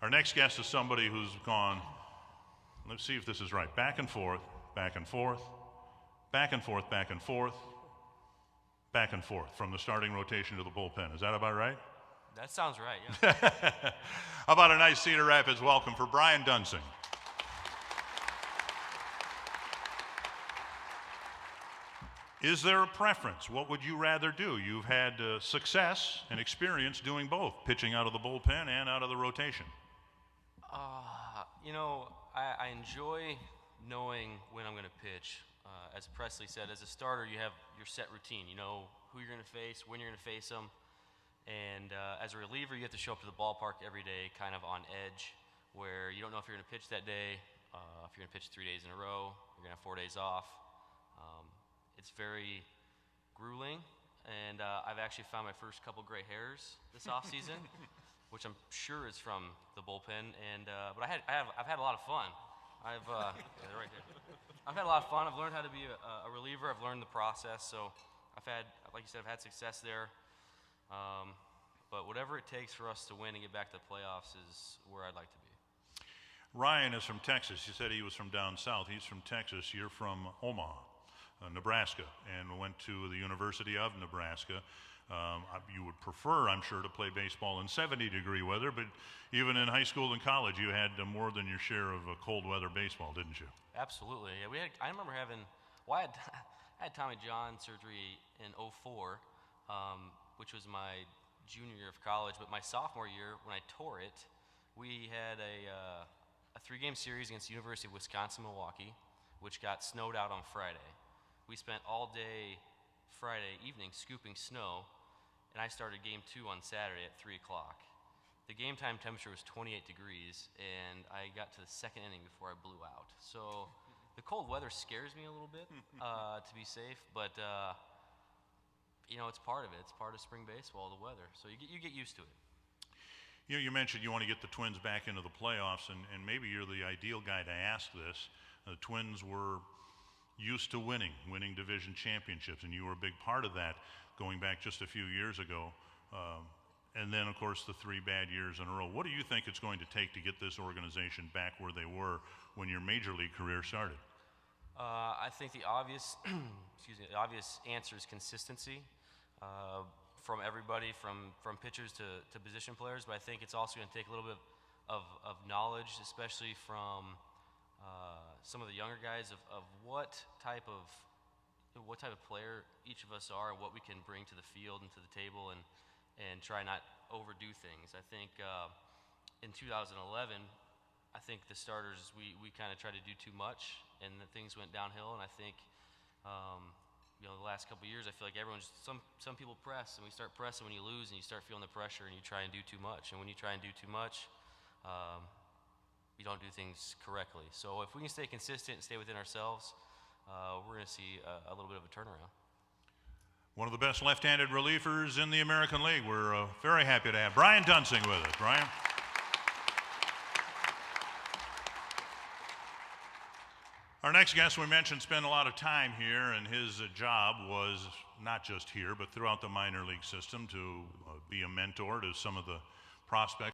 Our next guest is somebody who's gone, let's see if this is right, back and forth, back and forth, back and forth, back and forth, back and forth from the starting rotation to the bullpen. Is that about right? That sounds right, yeah. How about a nice Cedar Rapids welcome for Brian Duensing. Is there a preference? What would you rather do? You've had success and experience doing both, pitching out of the bullpen and out of the rotation. You know, I enjoy knowing when I'm going to pitch. As Presley said, as a starter, you have your set routine. You know who you're going to face, when you're going to face them. And as a reliever, you have to show up to the ballpark every day kind of on edge, where you don't know if you're going to pitch that day, if you're going to pitch 3 days in a row, you're going to have 4 days off. It's very grueling, and I've actually found my first couple gray hairs this offseason, which I'm sure is from the bullpen. And but I've had a lot of fun. Yeah, they're right there. I've had a lot of fun. I've learned how to be a reliever. I've learned the process. So I've had, like you said, I've had success there. But whatever it takes for us to win and get back to the playoffs is where I'd like to be. Ryan is from Texas. You said he was from down south. He's from Texas. You're from Omaha, Nebraska, and went to the University of Nebraska. You would prefer, I'm sure, to play baseball in 70-degree weather, but even in high school and college, you had more than your share of cold weather baseball, didn't you? Absolutely. Yeah, I remember having, I had Tommy John surgery in '04, which was my junior year of college, but my sophomore year, when I tore it, we had a 3-game series against the University of Wisconsin-Milwaukee, which got snowed out on Friday. We spent all day Friday evening scooping snow, and I started game 2 on Saturday at 3 o'clock. The game time temperature was 28 degrees, and I got to the second inning before I blew out. So the cold weather scares me a little bit, to be safe, but you know, it's part of it. It's part of spring baseball, the weather. So you get used to it. You know, you mentioned you want to get the Twins back into the playoffs, and maybe you're the ideal guy to ask this. The Twins were used to winning division championships, and you were a big part of that going back just a few years ago. And then, of course, the 3 bad years in a row. What do you think it's going to take to get this organization back where they were when your major league career started? I think the obvious, the obvious answer is consistency from everybody, from pitchers to position players. But I think it's also going to take a little bit of knowledge, especially from some of the younger guys, of what type of player each of us are, and what we can bring to the field and to the table, and try not overdo things. I think in 2011, I think the starters, we kind of tried to do too much, and things went downhill. And I think you know, the last couple of years, I feel like some people press, and we start pressing when you lose, and you start feeling the pressure, and you try and do too much. And when you try and do too much, you don't do things correctly. So if we can stay consistent and stay within ourselves, we're going to see a little bit of a turnaround. One of the best left-handed relievers in the American League. We're very happy to have Brian Duensing with us. Brian. Our next guest, we mentioned, spent a lot of time here, and his job was not just here, but throughout the minor league system to be a mentor to some of the prospects.